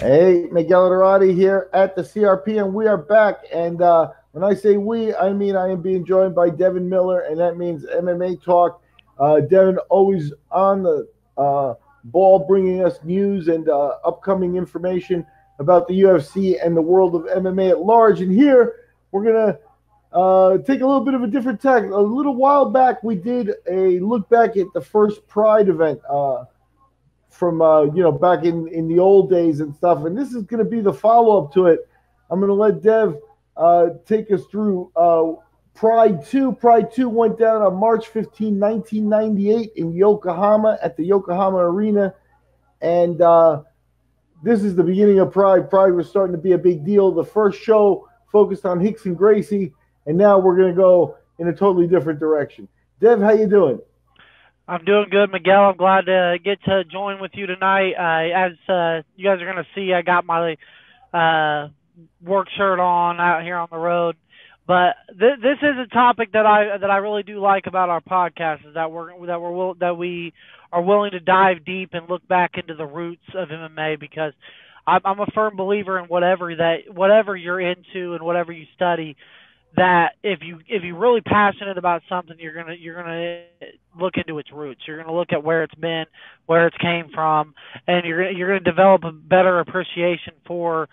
Hey, Miguel Iturrate here at the CRP, and we are back. And when I say we, I mean I am being joined by Devin Miller, and that means MMA talk. Devin always on the ball, bringing us news and upcoming information about the UFC and the world of MMA at large. And here we're gonna take a little bit of a different tack. A little while back, we did a look back at the first Pride event. From back in the old days and stuff, and this is going to be the follow-up to it. I'm going to let Dev take us through Pride 2. Pride 2 went down on March 15, 1998 in Yokohama at the Yokohama Arena, and this is the beginning of Pride. Pride was starting to be a big deal. The first show focused on Rickson Gracie, and now we're going to go in a totally different direction. Dev, how you doing? I'm doing good, Miguel. I'm glad to get to join with you tonight. As you guys are going to see, I got my work shirt on out here on the road. But this is a topic that I really do like about our podcast, is that we are willing to dive deep and look back into the roots of MMA, because I'm a firm believer in whatever you're into and whatever you study, that if you're really passionate about something, you're gonna look into its roots. You're gonna look at where it's been, where it's came from, and you're gonna develop a better appreciation for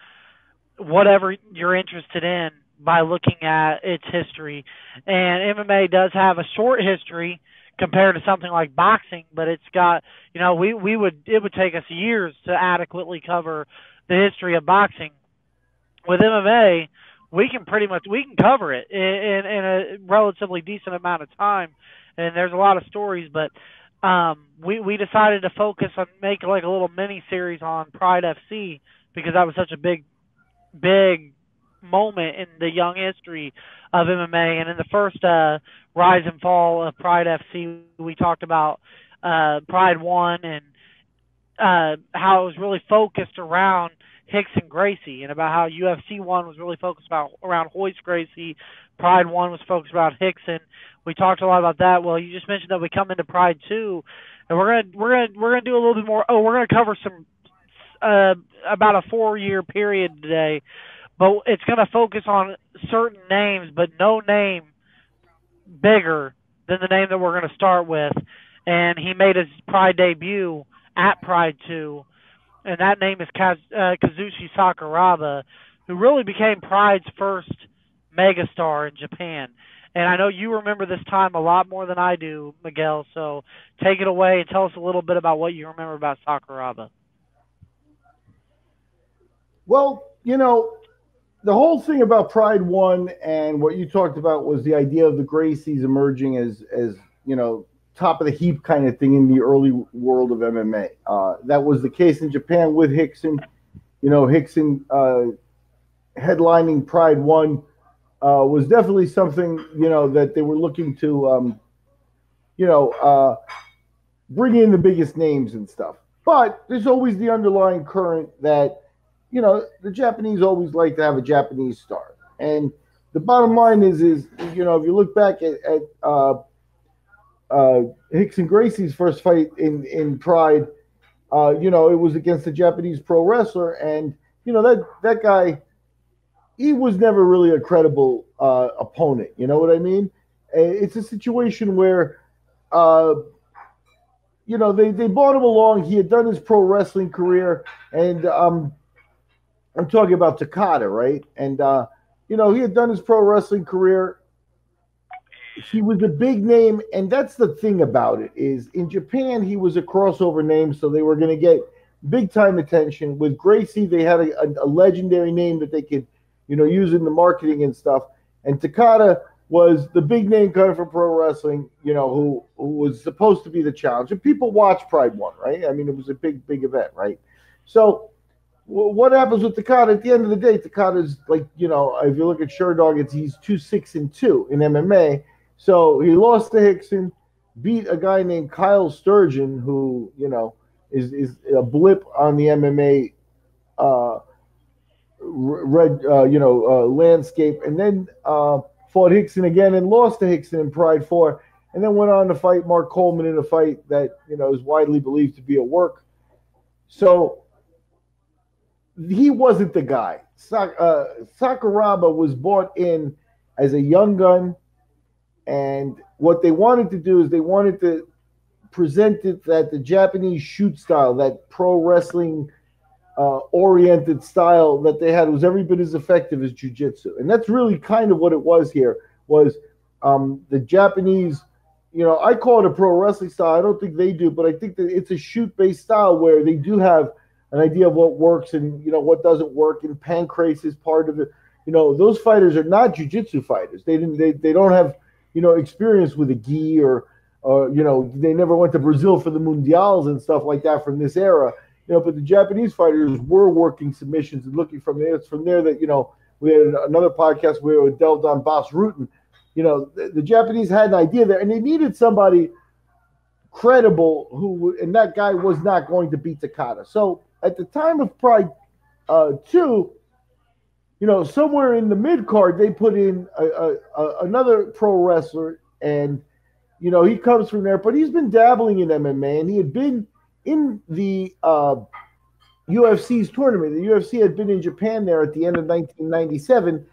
whatever you're interested in by looking at its history. And MMA does have a short history compared to something like boxing, but it's got, it would take us years to adequately cover the history of boxing. With MMA, we can cover it in a relatively decent amount of time, and there's a lot of stories. But we decided to focus on making like a little mini series on Pride FC, because that was such a big moment in the young history of MMA. And in the first rise and fall of Pride FC, we talked about Pride 1 and how it was really focused around Rickson Gracie, and about how UFC 1 was really focused around Royce Gracie. Pride 1 was focused around Rickson. We talked a lot about that. Well, you just mentioned that we come into Pride 2, and we're gonna do a little bit more. Oh, we're gonna cover some about a 4-year period today, but it's gonna focus on certain names, but no name bigger than the name that we're gonna start with. And he made his Pride debut at Pride 2. And that name is Kazushi Sakuraba, who really became Pride's first megastar in Japan. And I know you remember this time a lot more than I do, Miguel, so take it away and tell us a little bit about what you remember about Sakuraba. Well, the whole thing about Pride 1 and what you talked about was the idea of the Gracies emerging as top of the heap kind of thing in the early world of MMA. That was the case in Japan with Rickson. Rickson headlining Pride 1 was definitely something, that they were looking to, bring in the biggest names and stuff. But there's always the underlying current that, the Japanese always like to have a Japanese star. And the bottom line is if you look back at Rickson Gracie's first fight in Pride, it was against a Japanese pro wrestler, and that guy, he was never really a credible opponent. You know what I mean? It's a situation where they brought him along. He had done his pro wrestling career, and I'm talking about Takada, right? And he had done his pro wrestling career. He was a big name, and that's the thing about it, is in Japan he was a crossover name, so they were going to get big time attention. With Gracie, they had a legendary name that they could, use in the marketing and stuff. And Takada was the big name coming from pro wrestling, who was supposed to be the challenge. And people watch Pride 1, right? I mean, it was a big event, right? So what happens with Takada? At the end of the day, Takada's like, if you look at Sherdog, he's 2-6-2 in MMA. So he lost to Rickson, beat a guy named Kyle Sturgeon, who, is a blip on the MMA landscape, and then fought Rickson again and lost to Rickson in Pride 4, and then went on to fight Mark Coleman in a fight that, is widely believed to be a work. So he wasn't the guy. Sakuraba was brought in as a young gun, and what they wanted to do is they wanted to present it that the Japanese shoot style, that pro wrestling oriented style that they had was every bit as effective as jiu-jitsu. And that's really kind of what it was here was the Japanese, I call it a pro wrestling style. I don't think they do, but I think that it's a shoot-based style where they do have an idea of what works and, what doesn't work. And Pancrase is part of it. Those fighters are not jiu-jitsu fighters. They don't have, experience with a gi or, they never went to Brazil for the Mundials and stuff like that from this era. But the Japanese fighters were working submissions and looking from there. It's from there that, we had another podcast where we delved on Bas Rutten. The Japanese had an idea there, and they needed somebody credible and that guy was not going to beat Takada. So at the time of Pride 2, somewhere in the mid card, they put in another pro wrestler, and, he comes from there, but he's been dabbling in MMA, and he had been in the UFC's tournament. The UFC had been in Japan there at the end of 1997,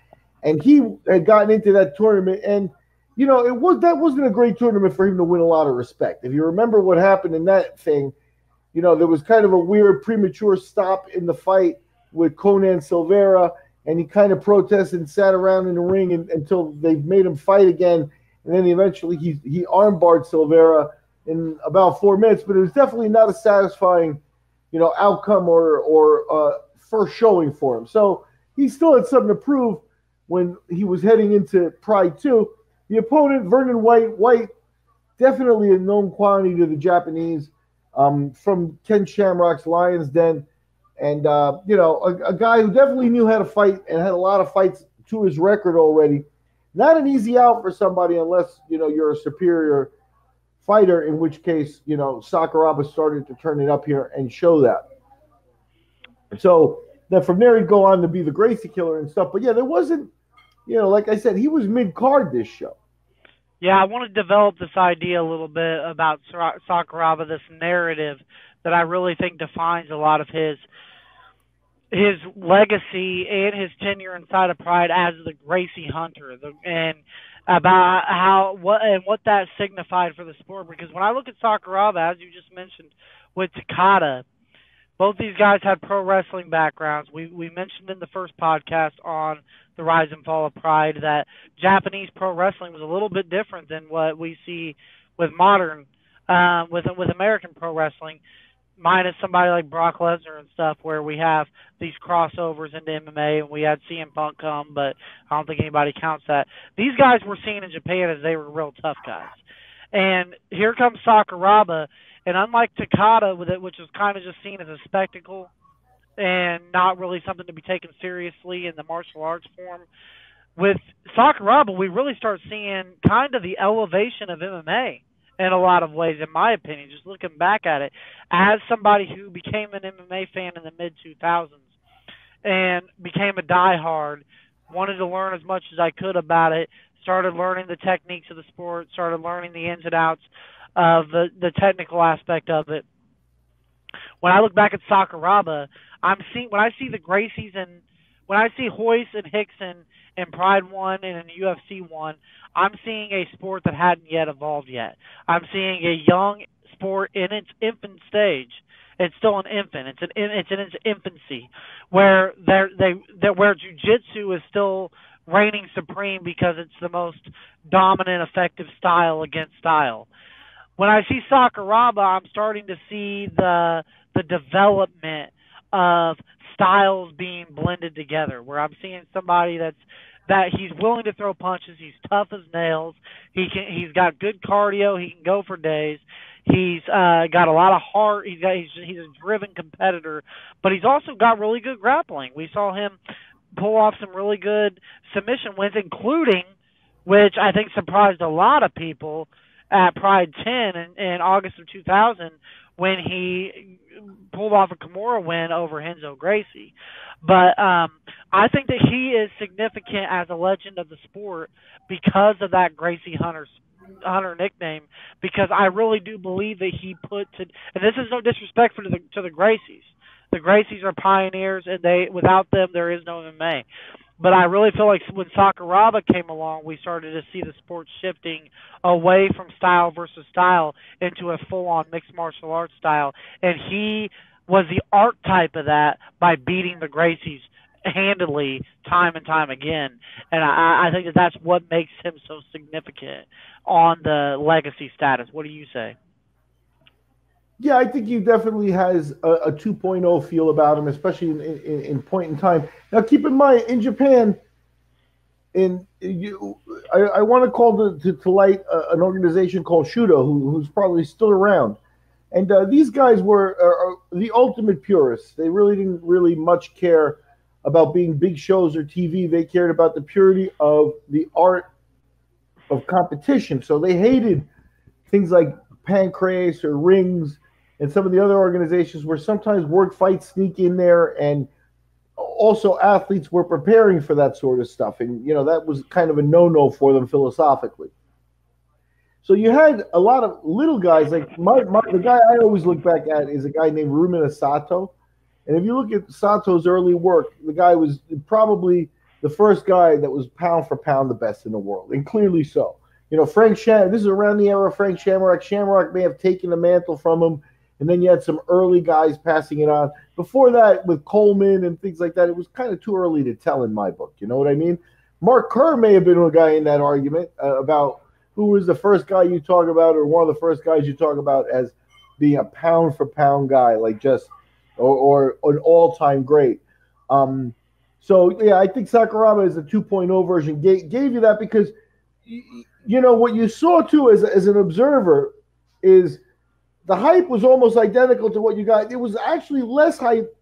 and he had gotten into that tournament. And that wasn't a great tournament for him to win a lot of respect. If you remember what happened in that thing, there was kind of a weird premature stop in the fight with Conan Silveira, and he kind of protested and sat around in the ring until they made him fight again. And then eventually he armbarred Silveira in about 4 minutes, but it was definitely not a satisfying, outcome or first showing for him. So he still had something to prove when he was heading into Pride 2. The opponent, Vernon White, definitely a known quantity to the Japanese, from Ken Shamrock's Lion's Den, and a guy who definitely knew how to fight and had a lot of fights to his record already. Not an easy out for somebody unless you're a superior fighter, in which case, Sakuraba started to turn it up here and show that. So then from there, he'd go on to be the Gracie Killer and stuff. But yeah, there wasn't, like I said, he was mid-card this show. Yeah, I want to develop this idea a little bit about Sakuraba, this narrative that I really think defines a lot of his legacy and his tenure inside of Pride as the Gracie Hunter, and about what that signified for the sport. Because when I look at Sakuraba, as you just mentioned with Takada, both these guys had pro wrestling backgrounds. We mentioned in the first podcast on the rise and fall of Pride that Japanese pro wrestling was a little bit different than what we see with modern, with American pro wrestling, minus somebody like Brock Lesnar and stuff, where we have these crossovers into MMA, and we had CM Punk come, but I don't think anybody counts that. These guys were seen in Japan as they were real tough guys. And here comes Sakuraba, and unlike Takada, which is kind of just seen as a spectacle and not really something to be taken seriously in the martial arts form, with Sakuraba, we really start seeing kind of the elevation of MMA in a lot of ways, in my opinion, just looking back at it, as somebody who became an MMA fan in the mid-2000s and became a diehard, wanted to learn as much as I could about it, started learning the techniques of the sport, started learning the ins and outs of the technical aspect of it. When I look back at Sakuraba, when I see the Gracies and when I see Hoist and Hickson in Pride 1 and in UFC 1, I'm seeing a sport that hadn't yet evolved yet. I'm seeing a young sport in its infant stage. It's still an infant. It's in its infancy, where where jiu-jitsu is still reigning supreme because it's the most dominant, effective style against style. When I see Sakuraba, I'm starting to see the development of styles being blended together, where I'm seeing somebody that he's willing to throw punches, he's tough as nails, he's got good cardio, he can go for days, he's got a lot of heart, he's a driven competitor, but he's also got really good grappling. We saw him pull off some really good submission wins, including, which I think surprised a lot of people, at Pride 10 in August of 2000, when he pulled off a Kimura win over Renzo Gracie. But I think that he is significant as a legend of the sport because of that Gracie Hunter nickname, because I really do believe that he and this is no disrespect to the Gracies. The Gracies are pioneers, and without them, there is no MMA. But I really feel like when Sakuraba came along, we started to see the sport shifting away from style versus style into a full-on mixed martial arts style. And he was the archetype of that by beating the Gracies handily time and time again. And I think that's what makes him so significant on the legacy status. What do you say? Yeah, I think he definitely has a 2.0 feel about him, especially in point in time. Now, keep in mind, in Japan, I want to call to light an organization called Shudo, who's probably still around. And these guys were the ultimate purists. They really didn't really much care about being big shows or TV. They cared about the purity of the art of competition. So they hated things like Pancrase or Rings and some of the other organizations where sometimes work fights sneak in there, and also athletes were preparing for that sort of stuff. And, that was kind of a no-no for them philosophically. So you had a lot of little guys, like the guy I always look back at is a guy named Rumina Sato. And if you look at Sato's early work, the guy was probably the first guy that was pound for pound the best in the world, and clearly so. Frank Shamrock, this is around the era of Frank Shamrock. Shamrock may have taken the mantle from him, and then you had some early guys passing it on. Before that, with Coleman and things like that, it was kind of too early to tell in my book. You know what I mean? Mark Kerr may have been a guy in that argument about who was the first guy you talk about, or one of the first guys you talk about as being a pound-for-pound guy, like just or an all-time great. So, yeah, I think Sakuraba is a 2.0 version. Gave you that because, what you saw, too, as an observer is the hype was almost identical to what you got. It was actually less hype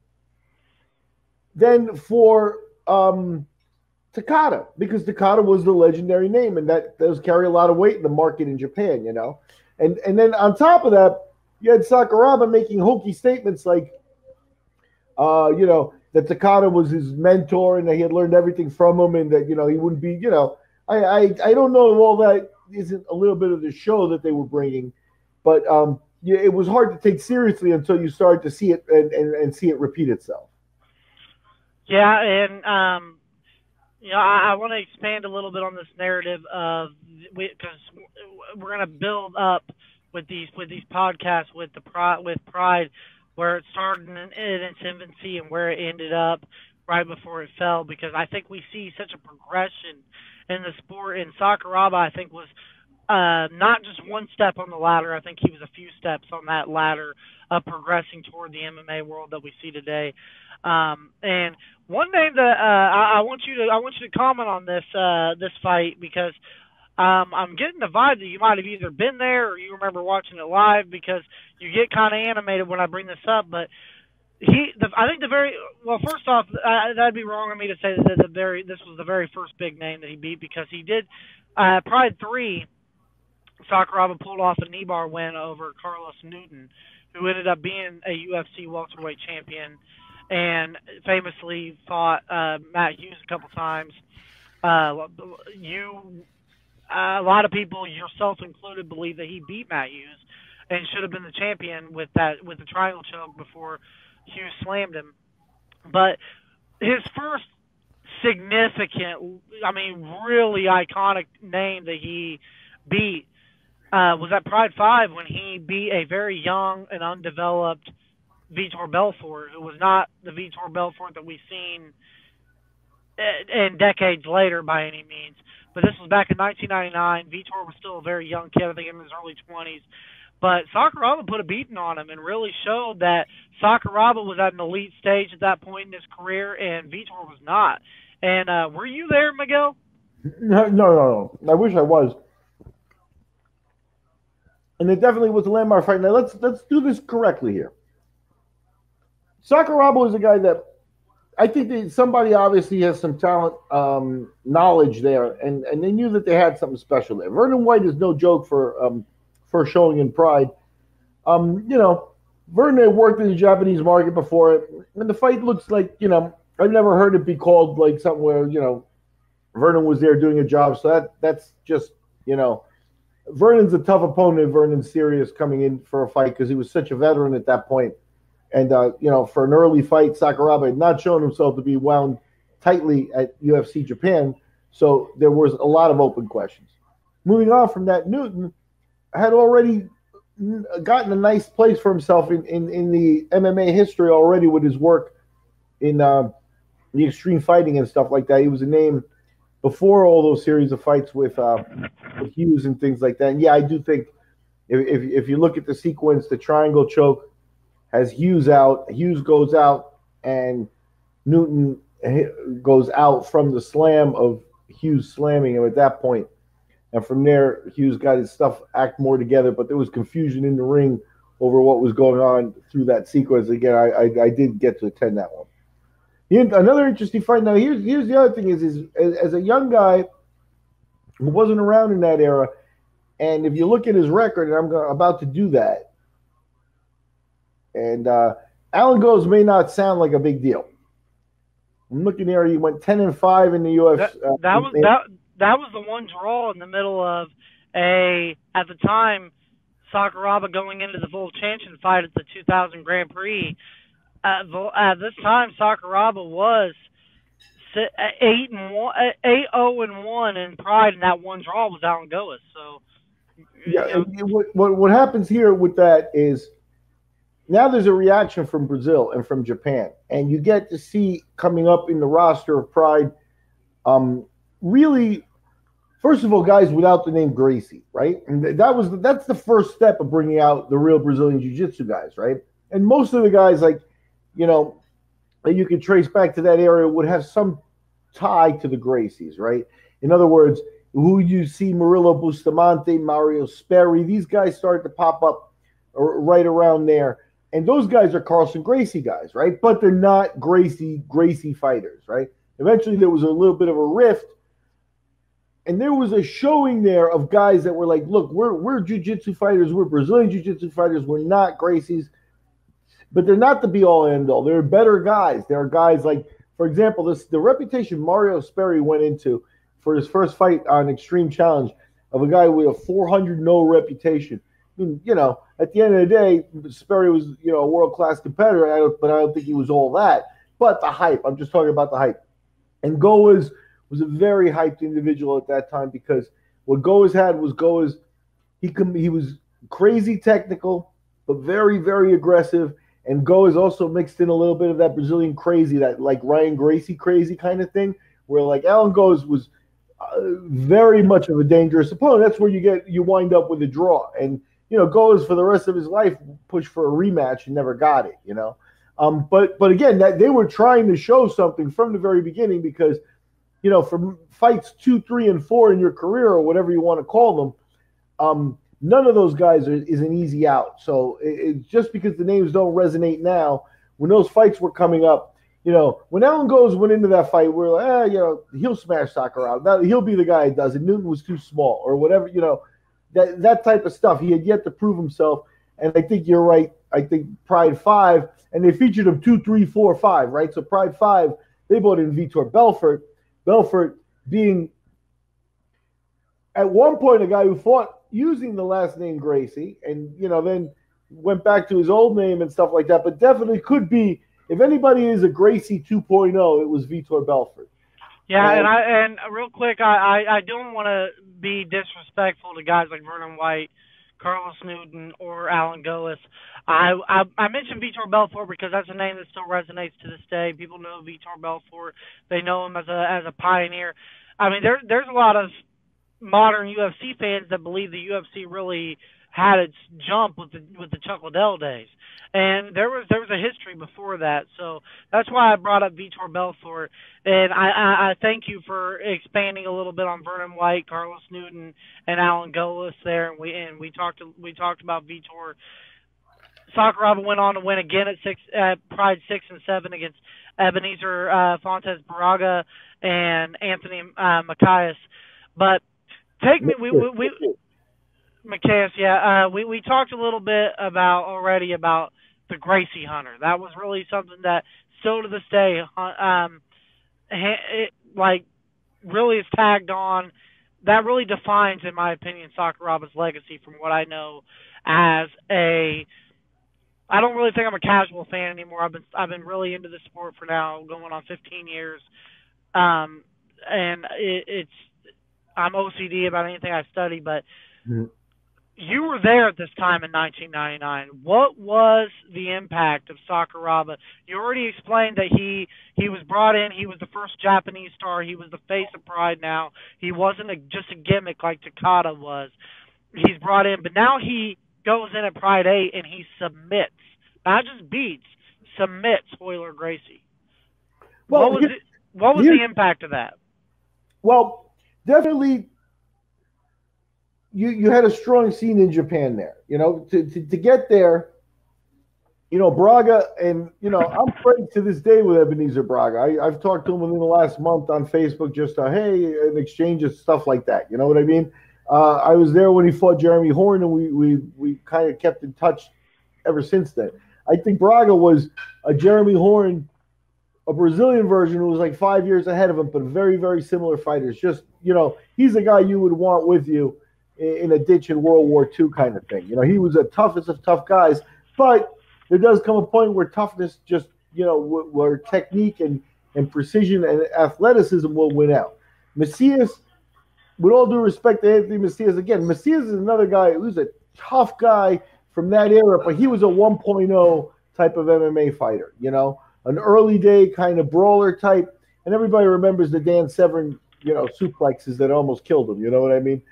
than for Takada, because Takada was the legendary name, and that does carry a lot of weight in the market in Japan, And then on top of that, you had Sakuraba making hokey statements like, that Takada was his mentor and that he had learned everything from him, and that, he wouldn't be, I don't know if all that isn't a little bit of the show that they were bringing, but it was hard to take seriously until you started to see it and see it repeat itself. Yeah, and I want to expand a little bit on this narrative of because we're going to build up with these podcasts with Pride, where it started in its infancy and where it ended up right before it fell. Because I think we see such a progression in the sport. And Sakuraba, I think, was not just one step on the ladder. I think he was a few steps on that ladder of progressing toward the MMA world that we see today. And one name that I want you to comment on this fight, because I'm getting the vibe that you might have either been there or you remember watching it live, because you get kind of animated when I bring this up. But first off, that'd be wrong of me to say that this was the very first big name that he beat, because he did Pride 3. Sakuraba pulled off a knee bar win over Carlos Newton, who ended up being a UFC welterweight champion and famously fought Matt Hughes a couple times. A lot of people, yourself included, believe that he beat Matt Hughes and should have been the champion with the triangle choke before Hughes slammed him. But his first significant, really iconic name that he beat was at Pride 5, when he beat a very young and undeveloped Vitor Belfort, who was not the Vitor Belfort that we've seen in decades later by any means. But this was back in 1999. Vitor was still a very young kid, I think in his early 20s. But Sakuraba put a beating on him and really showed that Sakuraba was at an elite stage at that point in his career, and Vitor was not. And were you there, Miguel? No. I wish I was. And it definitely was a landmark fight. Now let's do this correctly here. Sakuraba was a guy that I think somebody obviously has some talent, knowledge there, and they knew that they had something special there. Vernon White is no joke for showing in Pride. Vernon had worked in the Japanese market before, and the fight looks like, I've never heard it be called like something where, Vernon was there doing a job. So that's just, Vernon's a tough opponent. Vernon's serious coming in for a fight because he was such a veteran at that point. And for an early fight, Sakuraba had not shown himself to be wound tightly at UFC Japan, so there was a lot of open questions. Moving on from that, Newton had already gotten a nice place for himself in the MMA history already with his work in the extreme fighting and stuff like that. He was a name before all those series of fights with Hughes and things like that. And yeah, I do think if you look at the sequence, the triangle choke has Hughes out, Hughes goes out, and Newton goes out from the slam of Hughes slamming him at that point. And from there, Hughes got his stuff act more together, but there was confusion in the ring over what was going on through that sequence. Again, I did get to attend that one. Another interesting fight. Now, here's the other thing is as a young guy who wasn't around in that era, and if you look at his record, and I'm about to do that, and Alan Goes may not sound like a big deal. I'm looking here. He went 10-5 in the UFC. That was the one draw in the middle of at the time, Sakuraba going into the Vovchanchyn fight at the 2000 Grand Prix. At this time, Sakuraba was 8-0-1 in Pride, and that one draw was Alan Goes. So, yeah, what happens here with that is now there's a reaction from Brazil and from Japan, and you get to see coming up in the roster of Pride, really, first of all, guys without the name Gracie, right? And that's the first step of bringing out the real Brazilian Jiu-Jitsu guys, right? And most of the guys, like, that you could trace back to that area would have some tie to the Gracies, right? In other words, who you see, Murilo Bustamante, Mario Sperry, these guys started to pop up right around there. And those guys are Carlson Gracie guys, right? But they're not Gracie fighters, right? Eventually there was a little bit of a rift, and there was a showing there of guys that were like, look, we're jiu-jitsu fighters, we're Brazilian jiu-jitsu fighters, we're not Gracies. But they're not the be-all, end-all. They're better guys. There are guys like, for example, the reputation Mario Sperry went into for his first fight on Extreme Challenge of a guy with a 400-0 reputation. I mean, at the end of the day, Sperry was, a world-class competitor, but I don't think he was all that. But the hype, I'm just talking about the hype. And Goes was a very hyped individual at that time because what Goes had was he was crazy technical, but very, very aggressive. And Goes also mixed in a little bit of that Brazilian crazy, that like Ryan Gracie crazy kind of thing, where like Alan Goes was very much of a dangerous opponent. That's where you wind up with a draw. And Goes for the rest of his life pushed for a rematch and never got it. But again, that they were trying to show something from the very beginning because from fights 2, 3, and 4 in your career or whatever you want to call them, none of those guys is an easy out. So it's just because the names don't resonate now. When those fights were coming up, when Alan Goes went into that fight, we're like, he'll smash Sakuraba. He'll be the guy that does it. Newton was too small or whatever, that type of stuff. He had yet to prove himself. And I think you're right. I think Pride 5, and they featured him 2, 3, 4, 5, right? So Pride 5, they brought in Vitor Belfort. Belfort being at one point a guy who fought using the last name Gracie, and then went back to his old name and stuff like that. But definitely could be, if anybody is a Gracie 2.0, it was Vitor Belfort. Yeah, and real quick, I don't want to be disrespectful to guys like Vernon White, Carlos Newton, or Alan Goes. I mentioned Vitor Belfort because that's a name that still resonates to this day. People know Vitor Belfort. They know him as a pioneer. I mean, there's a lot of modern UFC fans that believe the UFC really had its jump with the Chuck Liddell days, and there was a history before that. So that's why I brought up Vitor Belfort, and I thank you for expanding a little bit on Vernon White, Carlos Newton, and Alan Goes there, and we talked about Vitor. Sakuraba went on to win again at Pride 6 and 7 against Ebenezer Fontes Baraga and Anthony Macias, but. Macias, yeah. We talked a little bit already about the Gracie Hunter. That was really something that still to this day, really is tagged on. That really defines, in my opinion, Sakuraba's legacy from what I know as a I don't really think I'm a casual fan anymore. I've been really into the sport for now going on 15 years. And it's I'm OCD about anything I study, but Mhm. you were there at this time in 1999. What was the impact of Sakuraba? You already explained that he was brought in. He was the first Japanese star. He was the face of Pride. Now he wasn't just a gimmick like Takada was. He's brought in, but now he goes in at Pride 8 and he submits, not just beats, submits Hoyler Gracie. Well, What was the impact of that? Well, definitely, you had a strong scene in Japan there. To get there, Braga, and I'm friends to this day with Ebenezer Braga. I've talked to him within the last month on Facebook, just hey, an exchange of stuff like that. You know what I mean? I was there when he fought Jeremy Horn, and we kind of kept in touch ever since then. I think Braga was a Jeremy Horn, a Brazilian version who was like 5 years ahead of him, but very, very similar fighters. Just, he's a guy you would want with you in a ditch in World War II kind of thing. He was the toughest of tough guys, but there does come a point where toughness just, where technique and precision and athleticism will win out. Macias, with all due respect to Anthony Macias, again, Macias is another guy who's a tough guy from that era, but he was a 1.0 type of MMA fighter, an early day kind of brawler type. And everybody remembers the Dan Severn, suplexes that almost killed him. You know what I mean?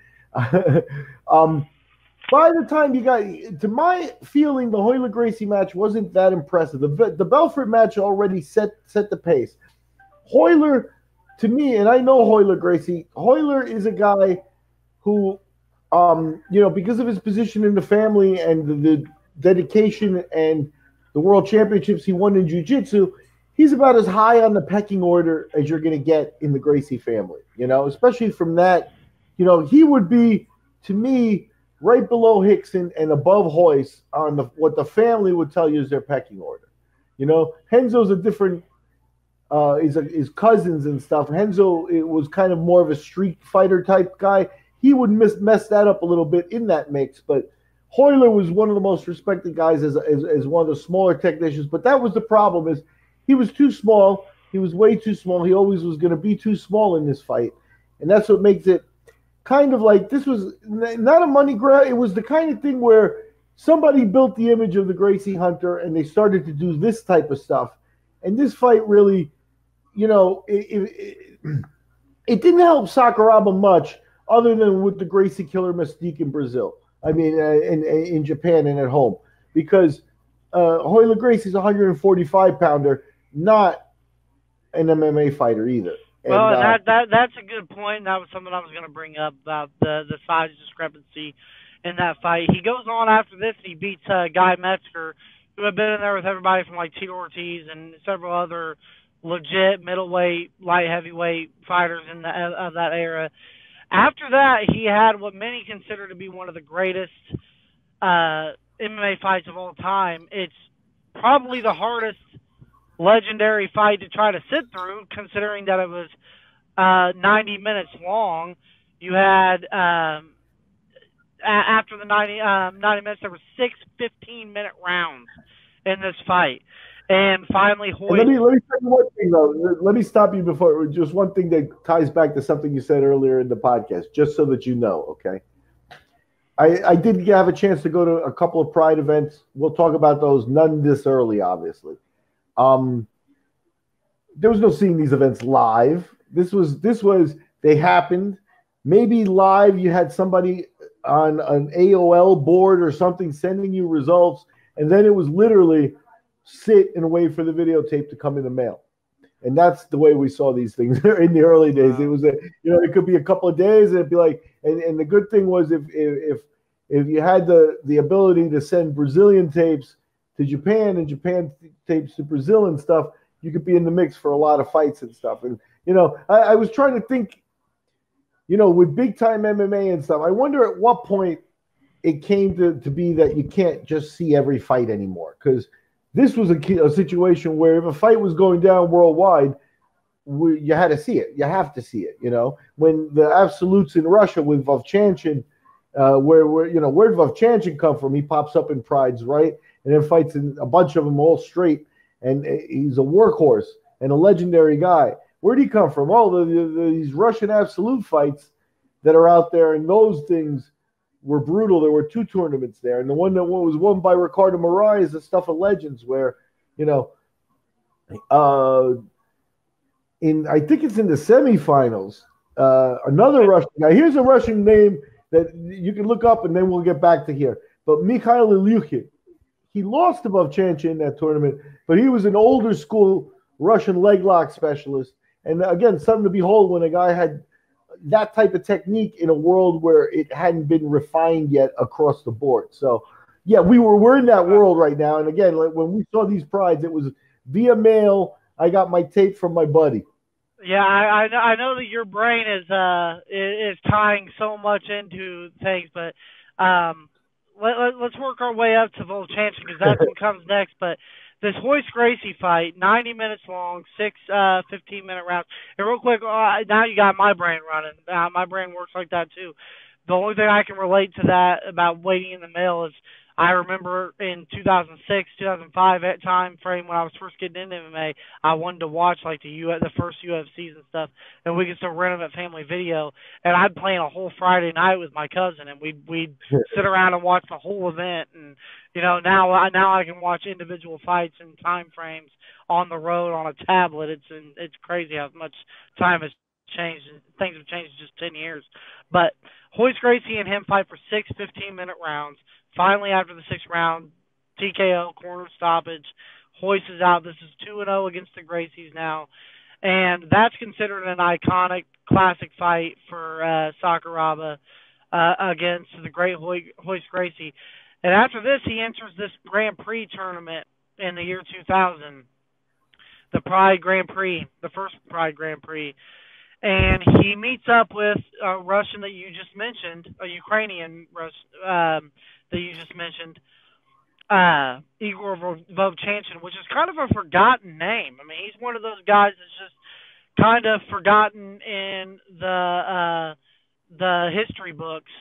By the time you got, to my feeling, the Hoyler Gracie match wasn't that impressive. The Belfort match already set the pace. Hoyler, to me, and I know Hoyler Gracie, Hoyler is a guy who, because of his position in the family and the dedication and the world championships he won in jiu-jitsu, he's about as high on the pecking order as you're going to get in the Gracie family, especially from that. He would be, to me, right below Hickson and above Hoyce on what the family would tell you is their pecking order. Henzo's a different, his cousins and stuff. Henzo, it was kind of more of a street fighter type guy. He would mess that up a little bit in that mix, but Hoyler was one of the most respected guys as one of the smaller technicians. But that was the problem, is he was too small. He was way too small. He always was going to be too small in this fight. And that's what makes it kind of like, this was not a money grab. It was the kind of thing where somebody built the image of the Gracie Hunter and they started to do this type of stuff. And this fight really, it didn't help Sakuraba much other than with the Gracie Killer mystique in Brazil. I mean, in Japan and at home. Because Hoyler Gracie's a 145-pounder, not an MMA fighter either. Well, and that's a good point. That was something I was going to bring up about the size discrepancy in that fight. He goes on after this and he beats Guy Metzger, who had been in there with everybody from like Tito Ortiz and several other legit middleweight, light heavyweight fighters of that era. After that, he had what many consider to be one of the greatest MMA fights of all time. It's probably the hardest legendary fight to try to sit through, considering that it was 90 minutes long. You had, after the 90 minutes, there were 6 15-minute rounds in this fight. And finally, Hoyt. Let me tell you one thing, though. Let me stop you before. Just one thing that ties back to something you said earlier in the podcast, just so that you know, okay? I did have a chance to go to a couple of Pride events. We'll talk about those. None this early, obviously. There was no seeing these events live. This was they happened. Maybe live you had somebody on an AOL board or something sending you results, and then it was literally sit and wait for the videotape to come in the mail. And that's the way we saw these things in the early days. It was it could be a couple of days, and it'd be like, and the good thing was if you had the ability to send Brazilian tapes to Japan and Japan tapes to Brazil and stuff, you could be in the mix for a lot of fights and stuff. And I was trying to think, with big time MMA and stuff, I wonder at what point it came to be that you can't just see every fight anymore, because this was a situation where if a fight was going down worldwide, you had to see it. You have to see it. When the absolutes in Russia with Vovchanchyn, where did Vovchanchyn come from? He pops up in Prides, right? and then fights in a bunch of them all straight. And he's a workhorse and a legendary guy. Where'd he come from? Oh, these Russian absolute fights that are out there, and those things were brutal. There were 2 tournaments there, and the one that was won by Ricardo Morais is the stuff of legends where, you know, I think it's in the semifinals, another Russian guy. Here's a Russian name that you can look up, and then we'll get back to here. But Mikhail Ilyukhin, he lost to Vovchanchyn in that tournament, but he was an older school Russian leg lock specialist. And again, something to behold when a guy had that type of technique in a world where it hadn't been refined yet across the board. So, yeah, we're in that world right now. And again, like when we saw these prides, it was via mail. I got my tape from my buddy. Yeah, I know that your brain is tying so much into things, but let's work our way up to Vovchanchyn because that's what comes next. But this Royce Gracie fight, 90 minutes long, 6 15-minute rounds. And real quick, now you got my brain running. My brain works like that too. The only thing I can relate to that about waiting in the mail is I remember in 2006, 2005 that time frame when I was first getting into MMA, I wanted to watch like the first UFCs and stuff, and we could still rent them at Family Video. And I'd plan a whole Friday night with my cousin, and we'd sit around and watch the whole event. And you know, now I can watch individual fights and time frames on the road on a tablet. It's crazy how much time has changed. Things have changed in just 10 years. But Royce Gracie and him fight for 6 15-minute rounds. Finally, after the 6th round, TKO, corner stoppage. Royce is out. This is 2-0 against the Gracies now. And that's considered an iconic, classic fight for Sakuraba against the great Royce Gracie. And after this, he enters this Grand Prix tournament in the year 2000, the Pride Grand Prix, the first Pride Grand Prix. And he meets up with a Russian that you just mentioned, a Ukrainian Russian that you just mentioned, Igor Vovchanchyn, which is kind of a forgotten name. I mean, he's one of those guys that's just kind of forgotten in the history books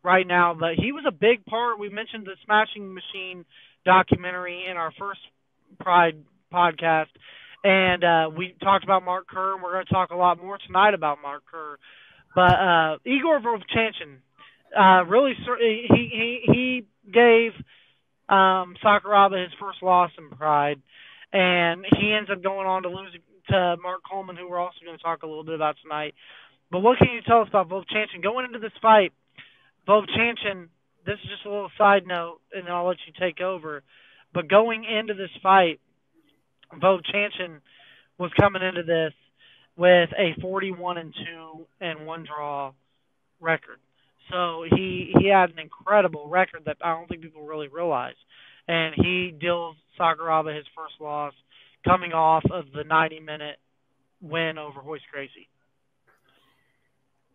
right now. But he was a big part. We mentioned the Smashing Machine documentary in our first Pride podcast. And we talked about Mark Kerr, and we're going to talk a lot more tonight about Mark Kerr. But Igor Vovchanchyn, really, he gave Sakuraba his first loss in Pride, and he ends up going on to lose to Mark Coleman, who we're also going to talk a little bit about tonight. But what can you tell us about Vovchanchyn? Going into this fight, Vovchanchyn, this is just a little side note, and then I'll let you take over. But going into this fight, Vovchanchyn was coming into this with a 41-2 and 1 draw record. So he had an incredible record that I don't think people really realize. And he deals Sakuraba his first loss coming off of the 90-minute win over Royce Gracie.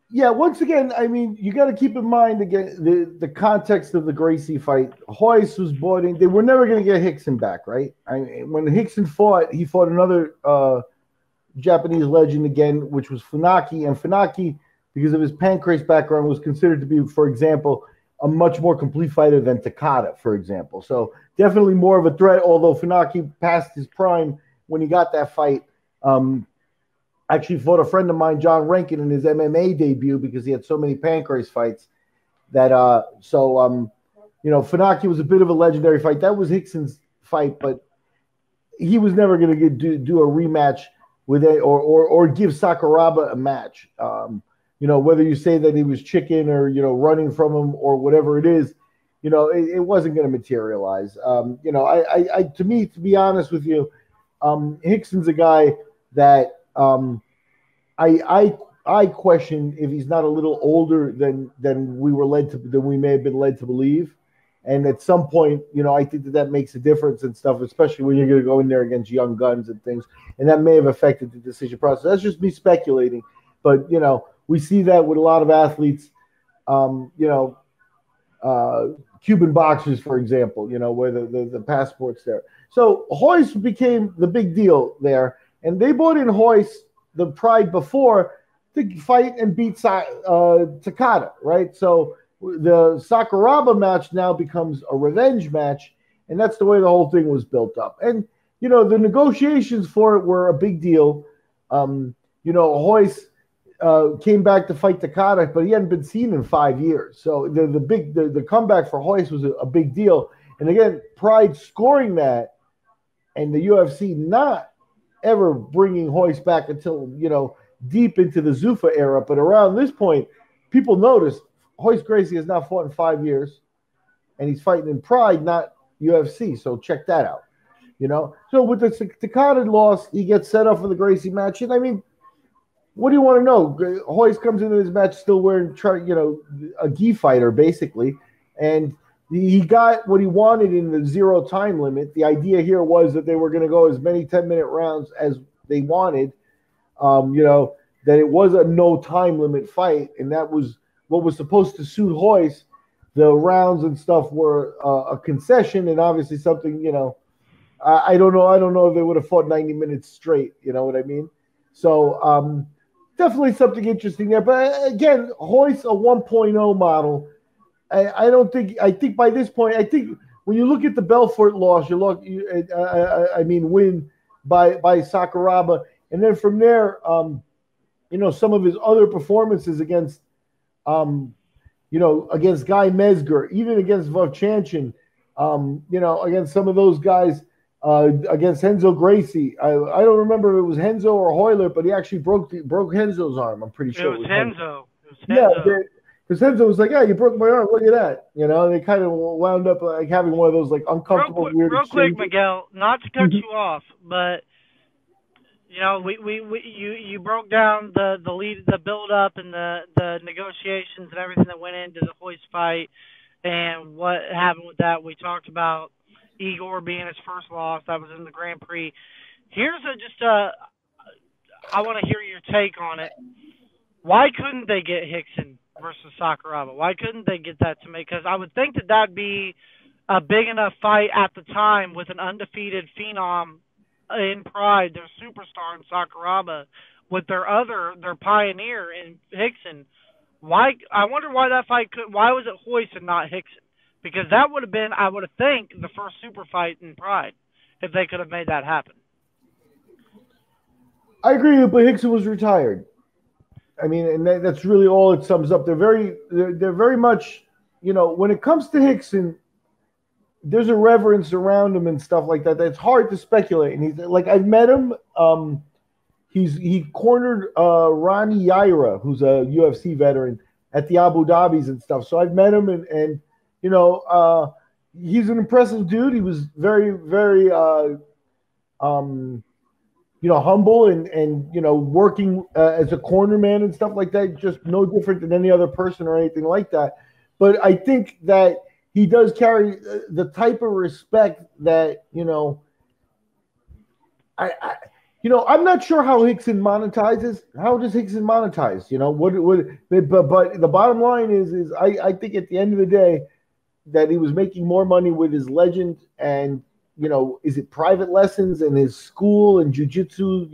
Yeah, once again, I mean, you got to keep in mind again the context of the Gracie fight. Royce was brought in. They were never going to get Rickson back, right? I mean, when Rickson fought, he fought another Japanese legend again, which was Funaki. And Funaki, because of his pancrase background, was considered to be, for example, a much more complete fighter than Takada, for example. So definitely more of a threat, although Funaki passed his prime when he got that fight. Actually fought a friend of mine, John Rankin, in his MMA debut because he had so many pancrase fights that Funaki was a bit of a legendary fight. That was Rickson's fight, but he was never going to do a rematch with or give Sakuraba a match. Whether you say that he was chicken or running from him or whatever it is, it wasn't going to materialize. To me, to be honest with you, Rickson's a guy that I question if he's not a little older than we may have been led to believe. And at some point, I think that makes a difference and stuff, especially when you're going to go in there against young guns and things. And that may have affected the decision process. That's just me speculating. But, we see that with a lot of athletes, Cuban boxers, for example, where the passport's there. So Royce became the big deal there. And they brought in Royce, the Pride before, to fight and beat Takada, right? So the Sakuraba match now becomes a revenge match. And that's the way the whole thing was built up. And, the negotiations for it were a big deal. Royce came back to fight Takada, but he hadn't been seen in 5 years. So the comeback for Royce was a big deal. And again, Pride scoring that and the UFC not ever bringing Royce back until, deep into the Zuffa era. But around this point, people noticed Royce Gracie has not fought in 5 years, and he's fighting in Pride, not UFC. So check that out. So with the Takada loss, he gets set up for the Gracie match. And I mean, what do you want to know? Royce comes into this match still wearing, a gi fighter, basically. And he got what he wanted in the 0 time limit. The idea here was that they were going to go as many 10-minute rounds as they wanted. That it was a no time limit fight. And that was what was supposed to suit Royce. The rounds and stuff were a concession, and obviously something, I don't know. I don't know if they would have fought 90 minutes straight. You know what I mean? So definitely something interesting there. But again, Royce, a 1.0 model. I think by this point, when you look at the Belfort loss, win by Sakuraba, and then from there, some of his other performances against, against Guy Mesger, even against Vovchanchyn, against some of those guys, against Renzo Gracie. I don't remember if it was Renzo or Hoyler, but he actually broke Renzo's arm. I'm pretty sure it was Renzo. Yeah, because Renzo was like, "Yeah, you broke my arm. Look at that." And they kind of wound up like having one of those like uncomfortable, weird. Real quick, Miguel, not to cut you off, but you broke down the lead, the build up, and the negotiations and everything that went into the Royce fight, and what happened with that. We talked about Igor being his first loss. That was in the Grand Prix. Here's I want to hear your take on it. Why couldn't they get Rickson versus Sakuraba? Why couldn't they get that to me? Because I would think that that'd be a big enough fight at the time with an undefeated phenom in Pride, their superstar in Sakuraba, with their pioneer in Rickson. I wonder why that fight why was it Royce and not Rickson? Because that would have been, I would think, the first super fight in Pride if they could have made that happen. I agree, but Rickson was retired. I mean, and that's really all it sums up. They're very much, when it comes to Rickson, there's a reverence around him and stuff like that. That's hard to speculate. And he's like, I've met him. He cornered Ronnie Yaira, who's a UFC veteran, at the Abu Dhabis and stuff. So I've met him, and he's an impressive dude. He was very, very humble and working as a corner man and stuff like that, just no different than any other person or anything like that. But I think that he does carry the type of respect that, I'm not sure how Rickson monetizes. How does Rickson monetize? But the bottom line is I think at the end of the day that he was making more money with his legend and, is it private lessons and his school and jiu-jitsu,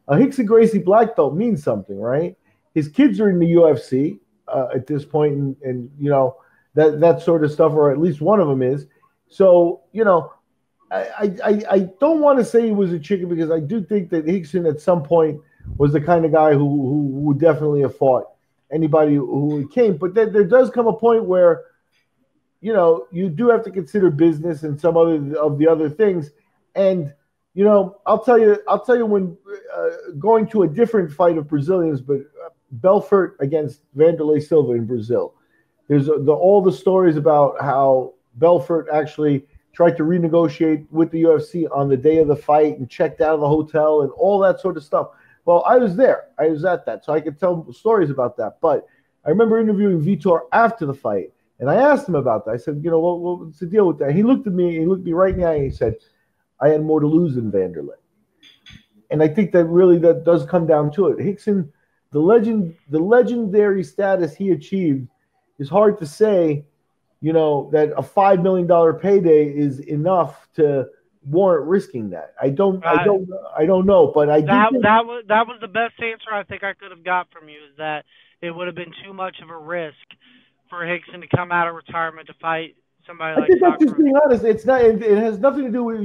a Rickson Gracie black belt means something, right? His kids are in the UFC at this point, and that sort of stuff, or at least one of them is. So, I don't want to say he was a chicken, because I do think that Rickson at some point was the kind of guy who would definitely have fought anybody who came. But there does come a point where, you do have to consider business and some of the other things. And, I'll tell you when going to a different fight of Brazilians, but Belfort against Vanderlei Silva in Brazil. There's all the stories about how Belfort actually tried to renegotiate with the UFC on the day of the fight and checked out of the hotel and all that sort of stuff. Well, I was there. I was at that, so I could tell stories about that. But I remember interviewing Vitor after the fight, and I asked him about that. I said, what's the deal with that? He looked at me right in the eye, and he said, I had more to lose than Vanderlei. And I think that does come down to it. Rickson, the legendary status he achieved, is hard to say, that a $5 million payday is enough to warrant risking that. I don't know, but that was the best answer I think I could have got from you, is that it would have been too much of a risk for Rickson to come out of retirement to fight somebody I like think that's just Sakuraba. being honest. It's not. It has nothing to do with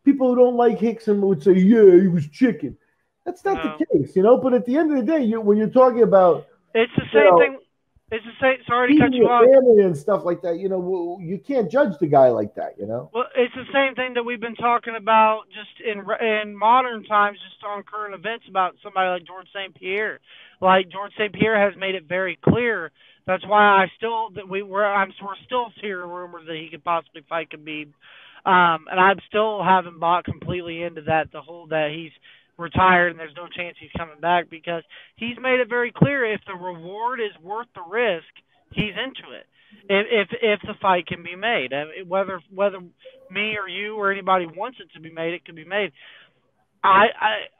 people who don't like Hickson would say, "Yeah, he was chicken." That's not the No, case, But at the end of the day, when you're talking about it's the you same know thing. It's the same. Sorry to cut feeding you your off. family and stuff like that, you can't judge the guy like that. Well, it's the same thing that we've been talking about just in modern times, just on current events about somebody like George St. Pierre. Like George St. Pierre has made it very clear. That's why we're still hearing rumors that he could possibly fight Khabib. And I still haven't bought completely into that, the whole that he's retired and there's no chance he's coming back, because he's made it very clear if the reward is worth the risk, he's into it. If the fight can be made, whether me or you or anybody wants it to be made, it can be made. I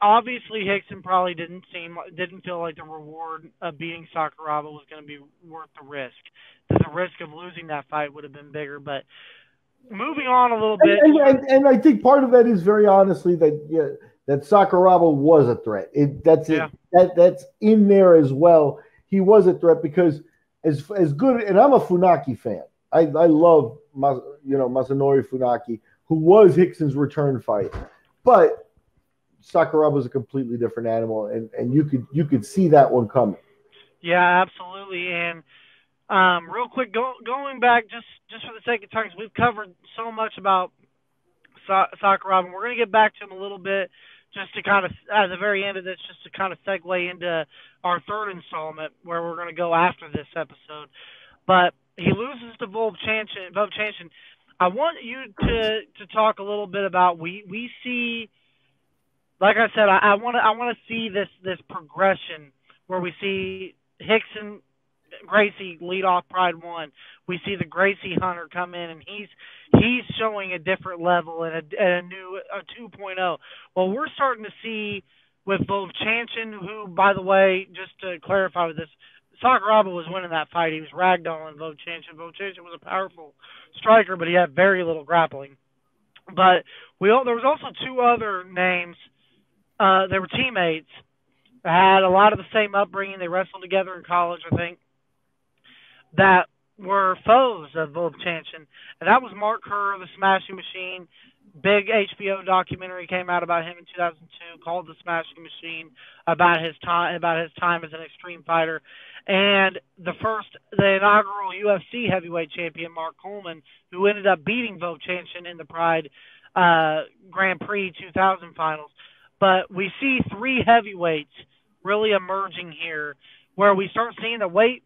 obviously Hickson probably didn't feel like the reward of beating Sakuraba was going to be worth the risk. The risk of losing that fight would have been bigger. But moving on a little bit, and I think part of that is very honestly that Sakuraba was a threat. That's in there as well. He was a threat because as good, and I'm a Funaki fan. I love Masanori Funaki, who was Hickson's return fight, but Sakuraba was a completely different animal, and you could see that one coming. Yeah, absolutely. And real quick, going back just for the sake of time, because we've covered so much about Sakuraba, and we're going to get back to him a little bit, just to kind of, at the very end of this, just to kind of segue into our third installment, where we're going to go after this episode. But he loses to Vovchanchyn. I want you to talk a little bit about, we see, like I said, I want to see this progression where we see Hickson Gracie lead off Pride 1. We see the Gracie Hunter come in, and he's showing a different level and a new 2.0. Well, we're starting to see with Vovchanchyn, who, by the way, just to clarify with this, Sakuraba was winning that fight. He was ragdolling Vovchanchyn. Vovchanchyn was a powerful striker, but he had very little grappling. But there was also two other names. They were teammates. They had a lot of the same upbringing. They wrestled together in college, I think, that were foes of Vovchanchyn, and that was Mark Kerr, the Smashing Machine. Big HBO documentary came out about him in 2002 called The Smashing Machine, about his time as an extreme fighter. And the inaugural UFC heavyweight champion, Mark Coleman, who ended up beating Vovchanchyn in the Pride Grand Prix 2000 finals. But we see three heavyweights really emerging here, where we start seeing that weight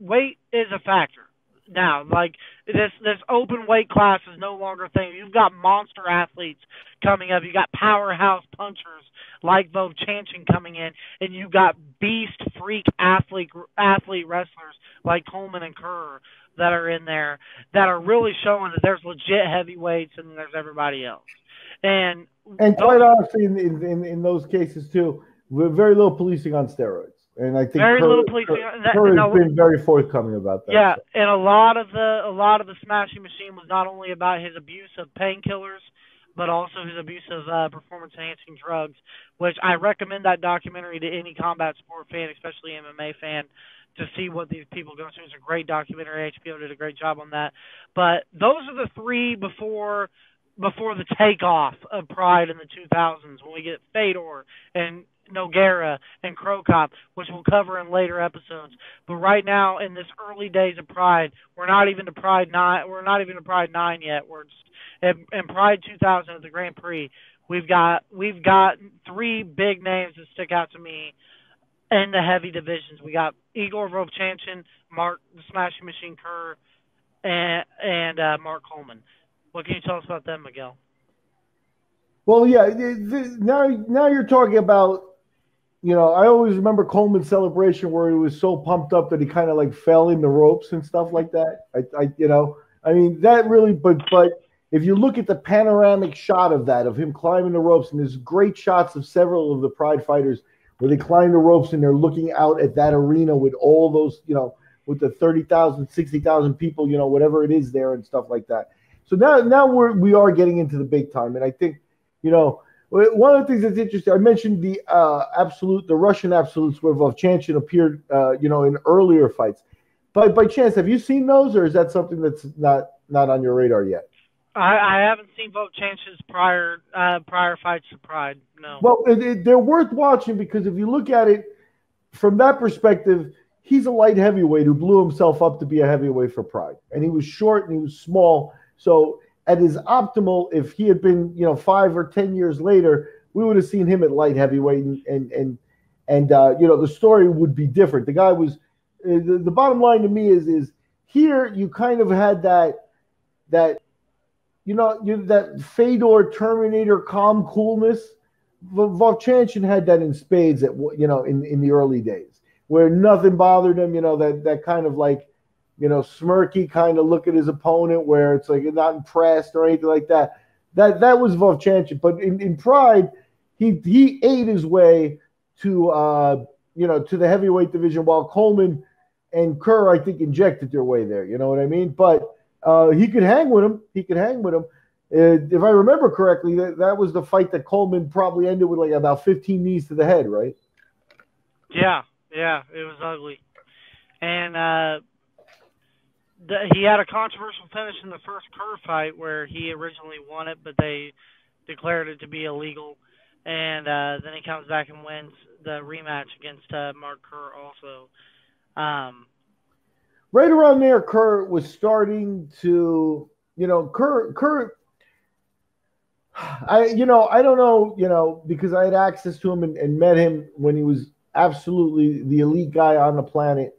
is a factor now. Like this open weight class is no longer a thing. You've got monster athletes coming up. You got powerhouse punchers like Vovchanchyn coming in, and you've got beast freak athlete wrestlers like Coleman and Kerr that are in there that are really showing that there's legit heavyweights and there's everybody else. And quite honestly, in those cases too, we're very little policing on steroids. And I think little policing. Kerr has been very forthcoming about that. Yeah, so. And a lot of the Smashing Machine was not only about his abuse of painkillers, but also his abuse of performance-enhancing drugs, which I recommend that documentary to any combat sport fan, especially MMA fan, to see what these people go through. It's a great documentary. HBO did a great job on that. But those are the three before the takeoff of Pride in the 2000s, when we get Fedor and Nogueira and Krokop, which we'll cover in later episodes. But right now, in this early days of Pride, we're not even to Pride 9. We're not even to Pride 9 yet. We're just in Pride 2000 at the Grand Prix. We've got three big names that stick out to me in the heavy divisions. We got Igor Vovchanchyn, Mark the Smashing Machine Kerr, and Mark Coleman. What can you tell us about them, Miguel? Well, yeah. Now you're talking about. I always remember Coleman's celebration where he was so pumped up that he kind of like fell in the ropes and stuff like that. I mean, that really, but if you look at the panoramic shot of that, of him climbing the ropes, and there's great shots of several of the Pride fighters where they climb the ropes and they're looking out at that arena with all those, with the 30,000, 60,000 people, whatever it is there and stuff like that. So now we are getting into the big time. And I think, one of the things that's interesting, I mentioned the Russian absolutes where Vovchanchyn appeared, in earlier fights. By chance, have you seen those, or is that something that's not on your radar yet? I haven't seen Vovchanchyn's prior fights to Pride. No. Well, they're worth watching because if you look at it from that perspective, he's a light heavyweight who blew himself up to be a heavyweight for Pride, and he was short and he was small. So at his optimal, if he had been 5 or 10 years later, we would have seen him at light heavyweight, and the story would be different. The guy was the bottom line to me is here you kind of had that that Fedor Terminator calm coolness. Vovchanchyn had that in spades in the early days where nothing bothered him. That kind of like smirky kind of look at his opponent where it's like not impressed or anything like that. That was Vovchanchyn. But in Pride, he ate his way to to the heavyweight division while Coleman and Kerr, I think, injected their way there. You know what I mean? But he could hang with him. If I remember correctly, that was the fight that Coleman probably ended with like about 15 knees to the head, right? Yeah, it was ugly. And he had a controversial finish in the first Kerr fight where he originally won it, but they declared it to be illegal. And then he comes back and wins the rematch against Mark Kerr also. Right around there, Kerr was starting to, Kerr. I don't know, because I had access to him and met him when he was absolutely the elite guy on the planet,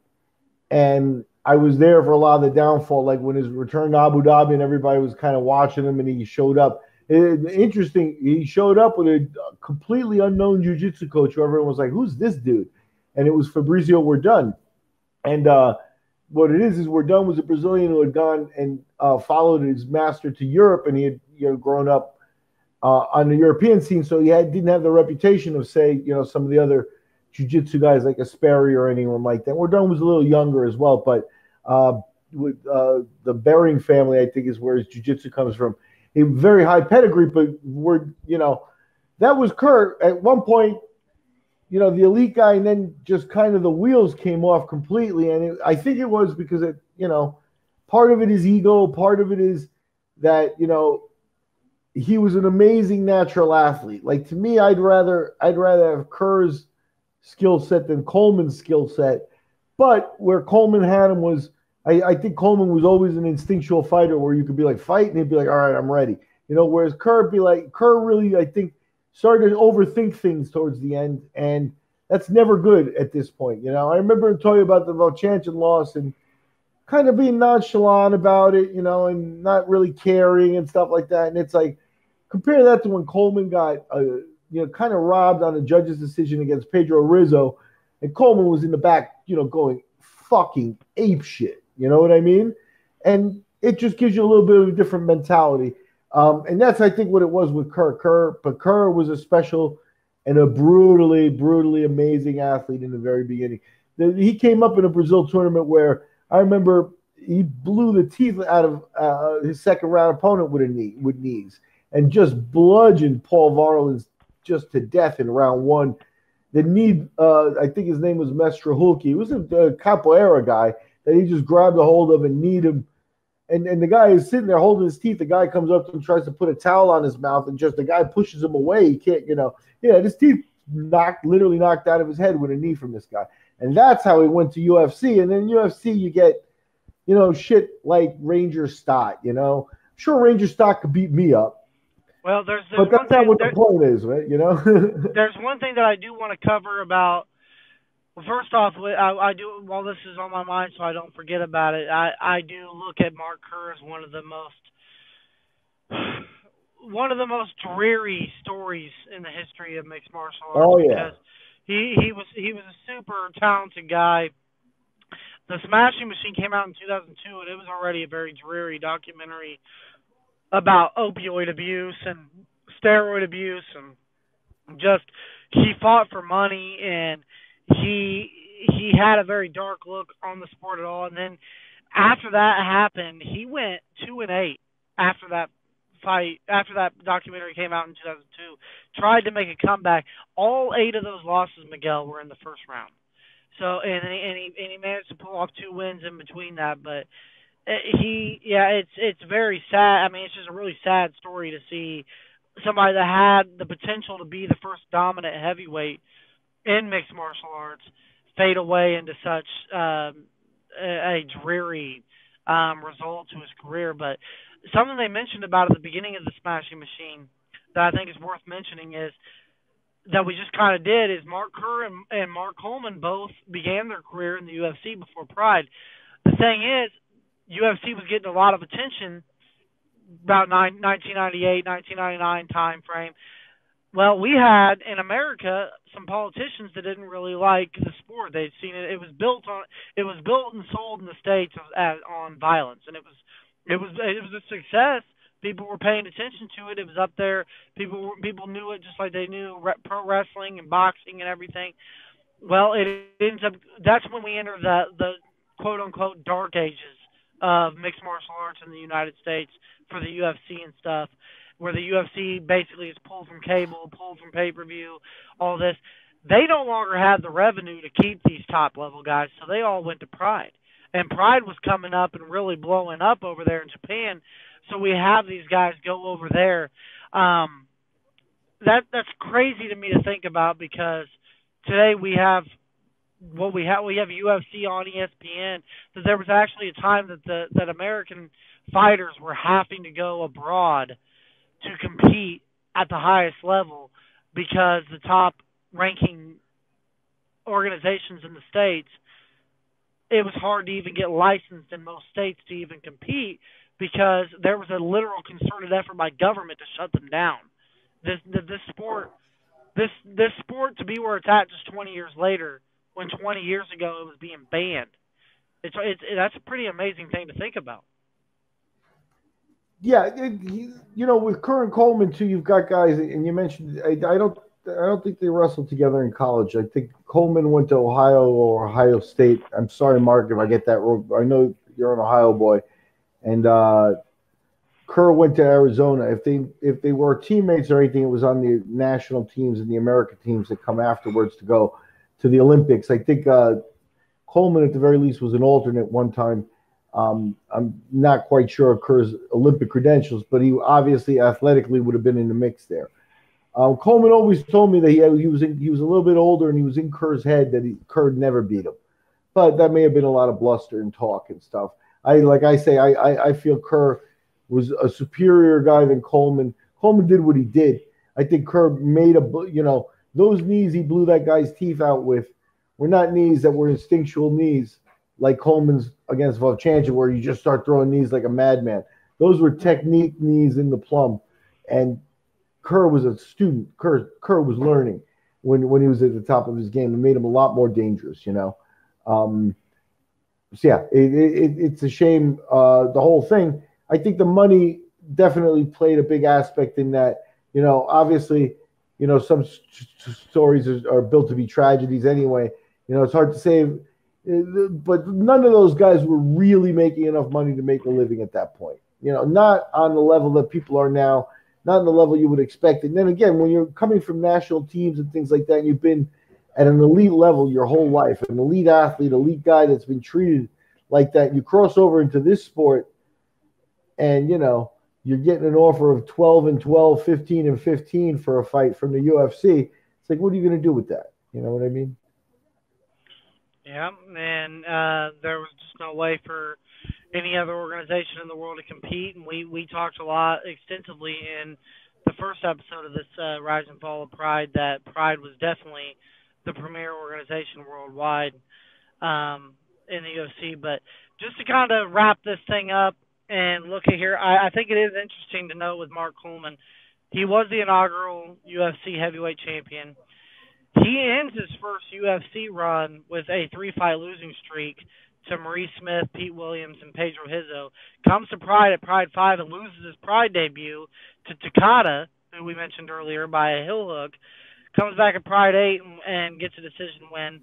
and I was there for a lot of the downfall, like when his return to Abu Dhabi and everybody was kind of watching him, and he showed up. Interesting, he showed up with a completely unknown jiu-jitsu coach who everyone was like, "Who's this dude?" And it was Fabrizio Verdun. And what it is Verdun was a Brazilian who had gone and followed his master to Europe, and he had grown up on the European scene, so he didn't have the reputation of, say, some of the other jiu-jitsu guys like Asperi or anyone like that. Verdun was a little younger as well, but with the Bering family, I think, is where his jiu-jitsu comes from. A very high pedigree, but that was Kerr. At one point, the elite guy, and then just kind of the wheels came off completely. And I think it was because part of it is ego, part of it is that, he was an amazing natural athlete. Like, to me, I'd rather have Kerr's skill set than Coleman's skill set. But where Coleman had him was, I think Coleman was always an instinctual fighter where you could be like, fight, and he'd be like, all right, I'm ready. Whereas Kerr really, I think, started to overthink things towards the end, and that's never good at this point. I remember telling you about the Vovchanchyn loss and kind of being nonchalant about it, and not really caring and stuff like that. And it's like, compare that to when Coleman got, kind of robbed on a judge's decision against Pedro Rizzo, and Coleman was in the back, going fucking ape shit. You know what I mean? And it just gives you a little bit of a different mentality. And that's, I think, what it was with Kerr. But Kerr was a special and a brutally, brutally amazing athlete in the very beginning. He came up in a Brazil tournament where I remember he blew the teeth out of his second round opponent with knees, and just bludgeoned Paul Varelans just to death in round one. The knee, I think his name was Mestrahulki. He was a capoeira guy that he just grabbed a hold of and kneed him. And the guy is sitting there holding his teeth. The guy comes up to him, tries to put a towel on his mouth, and just the guy pushes him away. He can't, his teeth literally knocked out of his head with a knee from this guy. And that's how he went to UFC. And then UFC, you get, shit like Ranger Stott, Sure, Ranger Stott could beat me up. Well, but that's not what the point is, right? There's one thing that I do want to cover about. Well, first off, I do, while this is on my mind so I don't forget about it, I do look at Mark Kerr as one of the most dreary stories in the history of mixed martial arts. Oh, yeah. Because he was a super talented guy. The Smashing Machine came out in 2002, and it was already a very dreary documentary about opioid abuse and steroid abuse, and just he fought for money, and he had a very dark look on the sport at all. And then after that happened, he went 2-8 after that fight, after that documentary came out in 2002, tried to make a comeback. All 8 of those losses, Miguel, were in the first round. So and he managed to pull off 2 wins in between that, but it's very sad. I mean, it's just a really sad story to see somebody that had the potential to be the first dominant heavyweight in mixed martial arts fade away into such a dreary result to his career. But something they mentioned about at the beginning of the Smashing Machine that I think is worth mentioning is that we just kind of did is Mark Kerr and Mark Coleman both began their career in the UFC before Pride. The thing is, UFC was getting a lot of attention about 1998, 1999 time frame. Well, we had in America some politicians that didn't really like the sport. They'd seen it. It was built and sold in the states on violence, and it was a success. People were paying attention to it. It was up there. People knew it just like they knew pro wrestling and boxing and everything. Well, it ends up. That's when we enter the quote unquote dark ages of mixed martial arts in the United States for the UFC and stuff, where the UFC basically is pulled from cable, pulled from pay-per-view, all this. They no longer had the revenue to keep these top-level guys, so they all went to Pride. And Pride was coming up and really blowing up over there in Japan, so we have these guys go over there. That's crazy to me to think about because today we have we have UFC on ESPN. That there was actually a time that American fighters were having to go abroad to compete at the highest level because the top ranking organizations in the states, it was hard to even get licensed in most states to even compete because there was a literal concerted effort by government to shut them down. This sport to be where it's at just 20 years later, when 20 years ago it was being banned. That's a pretty amazing thing to think about. Yeah, with Kerr and Coleman too, you've got guys, and you mentioned I don't think they wrestled together in college. I think Coleman went to Ohio or Ohio State. I'm sorry, Mark, if I get that wrong. I know you're an Ohio boy, and Kerr went to Arizona. If they were teammates or anything, it was on the national teams and the American teams that come afterwards to go to the Olympics. I think Coleman, at the very least, was an alternate one time. I'm not quite sure of Kerr's Olympic credentials, but he obviously athletically would have been in the mix there. Coleman always told me that he was a little bit older and he was in Kerr's head that Kerr never beat him, but that may have been a lot of bluster and talk and stuff. I feel Kerr was a superior guy than Coleman. Coleman did what he did. I think Kerr made those knees he blew that guy's teeth out with were not knees that were instinctual knees like Coleman's against Vovchanchyn, where you just start throwing knees like a madman. Those were technique knees in the plum, and Kerr was a student. Kerr was learning when he was at the top of his game. It made him a lot more dangerous, So yeah, it's a shame, the whole thing. I think the money definitely played a big aspect in that. Obviously, some stories are built to be tragedies anyway. It's hard to say, but none of those guys were really making enough money to make a living at that point. Not on the level that people are now, not on the level you would expect. And then again, when you're coming from national teams and things like that, and you've been at an elite level your whole life, an elite athlete, elite guy that's been treated like that, you cross over into this sport and, you're getting an offer of 12 and 12, 15 and 15 for a fight from the UFC. It's like, what are you going to do with that? You know what I mean? Yeah, and there was just no way for any other organization in the world to compete. And we talked a lot extensively in the first episode of this Rise and Fall of Pride that Pride was definitely the premier organization worldwide in the UFC. But just to kind of wrap this thing up and look at here, I think it is interesting to note with Mark Coleman, he was the inaugural UFC heavyweight champion. He ends his first UFC run with a 3-fight losing streak to Maurice Smith, Pete Williams, and Pedro Hizzo. Comes to Pride at Pride 5 and loses his Pride debut to Takada, who we mentioned earlier, by a heel hook. Comes back at Pride 8 and gets a decision win.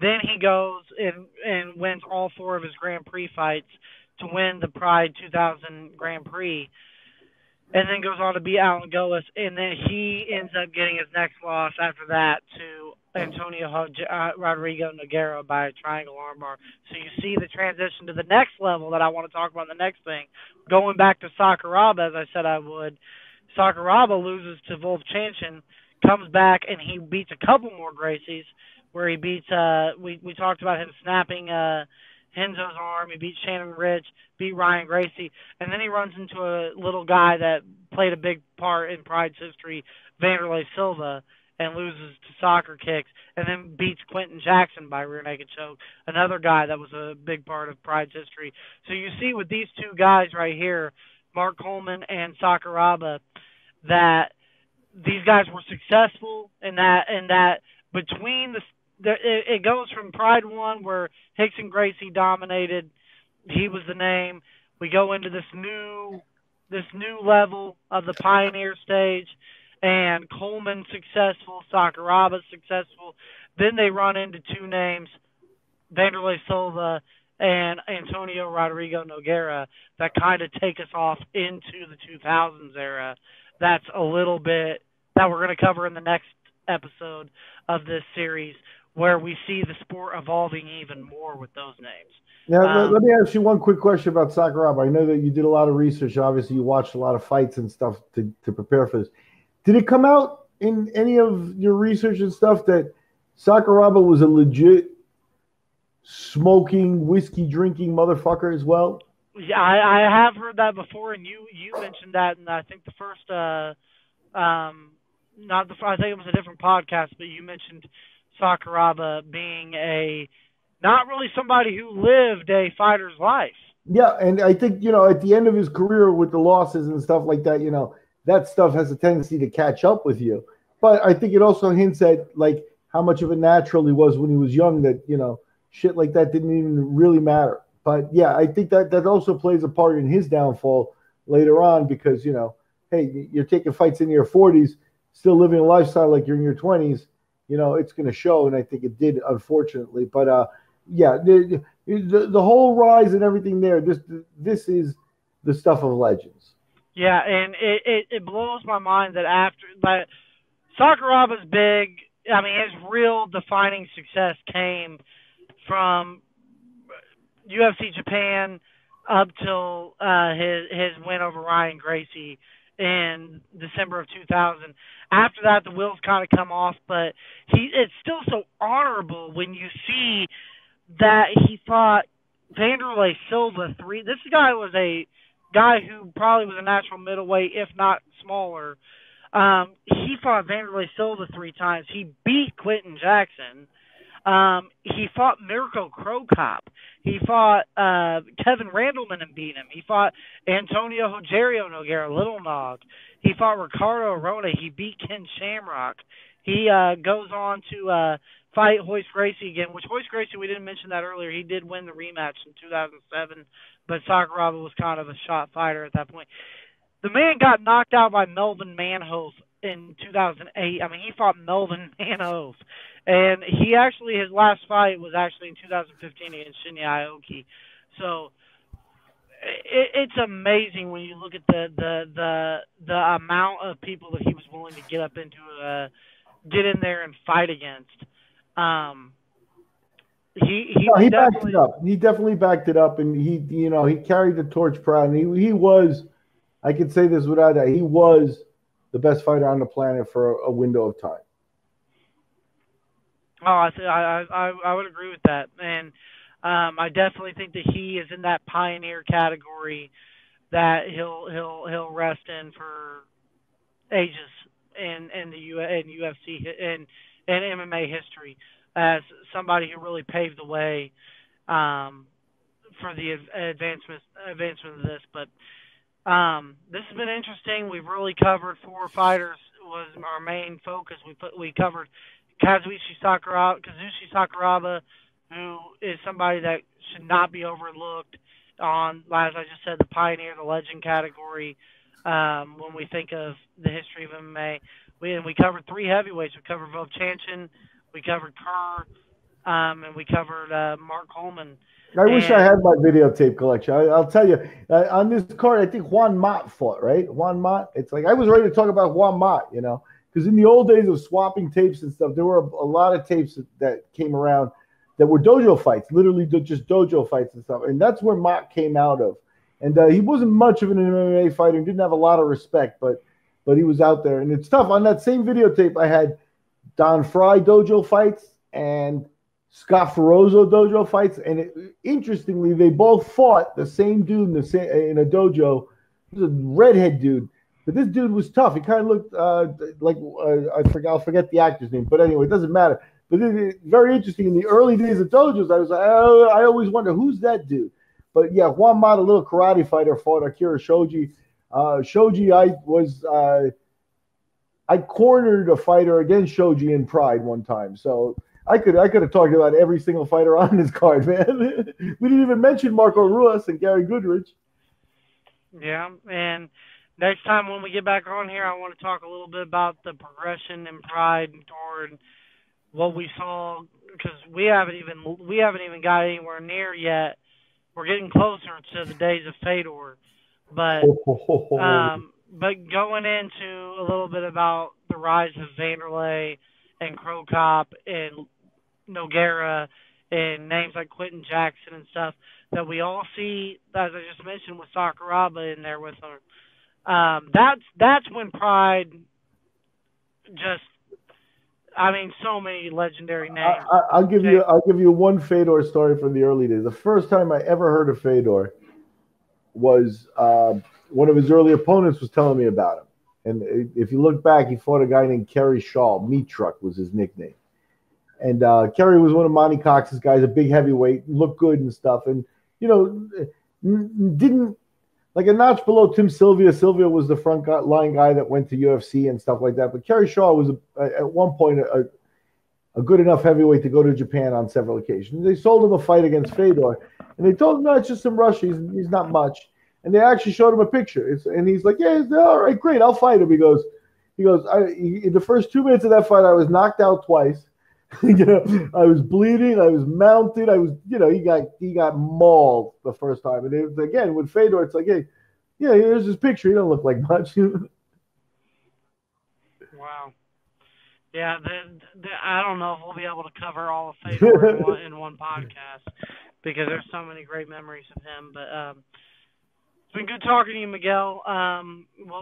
Then he goes and wins all 4 of his Grand Prix fights to win the Pride 2000 Grand Prix. And then goes on to beat Alan Goes, and then he ends up getting his next loss after that to Antonio Rodrigo Nogueira by a triangle armbar. So you see the transition to the next level that I want to talk about in the next thing. Going back to Sakuraba, as I said I would, Sakuraba loses to Vovchanchyn, comes back, and he beats a couple more Gracies, where he beats, we talked about him snapping Henzo's arm, he beat Shannon Rich, beat Ryan Gracie, and then he runs into a little guy that played a big part in Pride's history, Vanderlei Silva, and loses to soccer kicks, and then beats Quentin Jackson by rear naked choke, another guy that was a big part of Pride's history. So you see with these two guys right here, Mark Coleman and Sakuraba, that these guys were successful in that between it goes from Pride 1 where Hickson Gracie dominated, he was the name. We go into this new level of the Pioneer stage, and Coleman successful, Sakuraba successful. Then they run into two names, Vanderlei Silva and Antonio Rodrigo Nogueira, that kind of take us off into the 2000s era. That's a little bit that we're going to cover in the next episode of this series, where we see the sport evolving even more with those names. Now, let me ask you one quick question about Sakuraba. I know that you did a lot of research. Obviously, you watched a lot of fights and stuff to prepare for this. Did it come out in any of your research and stuff that Sakuraba was a legit smoking, whiskey drinking motherfucker as well? Yeah, I have heard that before, and you mentioned that, and I think the first, I think it was a different podcast, but you mentioned Sakuraba being not really somebody who lived a fighter's life. Yeah, and I think, at the end of his career with the losses and stuff like that, that stuff has a tendency to catch up with you. But I think it also hints at, like, how much of a natural he was when he was young, that, shit like that didn't even really matter. But, yeah, I think that also plays a part in his downfall later on because, hey, you're taking fights in your 40s, still living a lifestyle like you're in your 20s, it's going to show, and I think it did, unfortunately. But, yeah, the whole rise and everything there, this is the stuff of legends. Yeah, and it blows my mind that Sakuraba's big, I mean, his real defining success came from UFC Japan up till his win over Ryan Gracie in December of 2000. After that, the wheels kind of come off, but it's still so honorable when you see that he fought Vanderlei Silva 3. This guy was a guy who probably was a natural middleweight, if not smaller. He fought Vanderlei Silva 3 times. He beat Quentin Jackson. He fought Mirko Cro Cop. He fought Kevin Randleman and beat him. He fought Antonio Rogerio Nogueira, Little Nog. He fought Ricardo Arona. He beat Ken Shamrock. He goes on to fight Royce Gracie again, which Royce Gracie, we didn't mention that earlier. He did win the rematch in 2007, but Sakuraba was kind of a shot fighter at that point. The man got knocked out by Melvin Manhoef in 2008. I mean, he fought Melvin Manhoef. And his last fight was actually in 2015 against Shinya Aoki. So it's amazing when you look at the amount of people that he was willing to get in there and fight against. He backed it up. He definitely backed it up, and he carried the torch proud. And he was, I can say this without that, he was the best fighter on the planet for a window of time. Oh, I would agree with that, and I definitely think that he is in that pioneer category that he'll rest in for ages in UFC and MMA history as somebody who really paved the way for the advancement of this. But this has been interesting. We've really covered 4 fighters was our main focus. We covered Kazushi Sakuraba, who is somebody that should not be overlooked on, as I just said, the pioneer, the legend category. When we think of the history of MMA, we covered 3 heavyweights. We covered Vovchanchyn, we covered Kerr, and we covered Mark Coleman. I wish I had my videotape collection. I'll tell you, on this card, I think Juan Mott fought, right? Juan Mott. It's like I was ready to talk about Juan Mott, because in the old days of swapping tapes and stuff, there were a lot of tapes that came around that were dojo fights, literally just dojo fights and stuff. And that's where Mark came out of. And he wasn't much of an MMA fighter and didn't have a lot of respect, but he was out there. And it's tough. On that same videotape, I had Don Fry dojo fights and Scott Ferozzo dojo fights. And interestingly, they both fought the same dude in a dojo. He was a redhead dude. But this dude was tough. He kind of looked I'll forget the actor's name. But anyway, it doesn't matter. But it's very interesting. In the early days of dojos, I was like, I always wonder, who's that dude? But yeah, Juan Mata, a little karate fighter, fought Akira Shoji. Shoji, I cornered a fighter against Shoji in Pride one time. So I could have talked about every single fighter on this card, man. We didn't even mention Marco Ruas and Gary Goodrich. Yeah, and next time when we get back on here, I want to talk a little bit about the progression in Pride toward what we saw, because we haven't even got anywhere near yet. We're getting closer to the days of Fedor, but going into a little bit about the rise of Vanderlei and Crow Cop and Nogueira and names like Quentin Jackson and stuff that we all see, as I just mentioned, with Sakuraba in there with her. That's when Pride just, so many legendary names. I'll give you one Fedor story from the early days. The first time I ever heard of Fedor was one of his early opponents was telling me about him. And if you look back, he fought a guy named Kerry Shaw. Meat Truck was his nickname. And Kerry was one of Monty Cox's guys, a big heavyweight, looked good and stuff. And, didn't, like a notch below Tim Sylvia. Sylvia was the front line guy that went to UFC and stuff like that. But Kerry Shaw was at one point a good enough heavyweight to go to Japan on several occasions. They sold him a fight against Fedor, and they told him, no, it's just some Russians. He's not much. And they actually showed him a picture. And he's like, yeah, all right, great, I'll fight him. He goes, in the first 2 minutes of that fight, I was knocked out twice. I was bleeding. I was mounted. I was, he got mauled the first time. And it was, again, with Fedor, it's like, hey, yeah, here's his picture. He don't look like much. Wow. Yeah, I don't know if we'll be able to cover all of Fedor in one podcast because there's so many great memories of him. But it's been good talking to you, Miguel.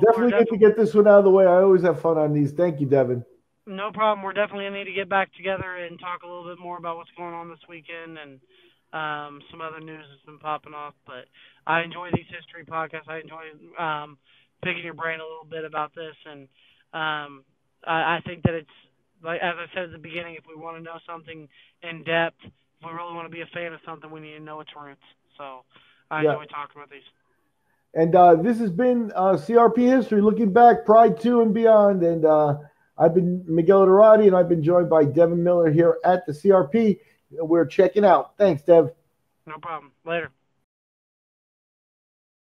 Definitely get to get this one out of the way. I always have fun on these. Thank you, Devin. No problem. We're definitely going to need to get back together and talk a little bit more about what's going on this weekend and some other news that's been popping off. But I enjoy these history podcasts. I enjoy picking your brain a little bit about this. And I think that it's, like as I said at the beginning, if we want to know something in depth, if we really want to be a fan of something, we need to know its roots. So I enjoy talking about these. And this has been CRP History, looking back, Pride 2 and beyond. And I've been Miguel Iturrate, and I've been joined by Devin Miller here at the CRP. We're checking out. Thanks, Dev. No problem. Later.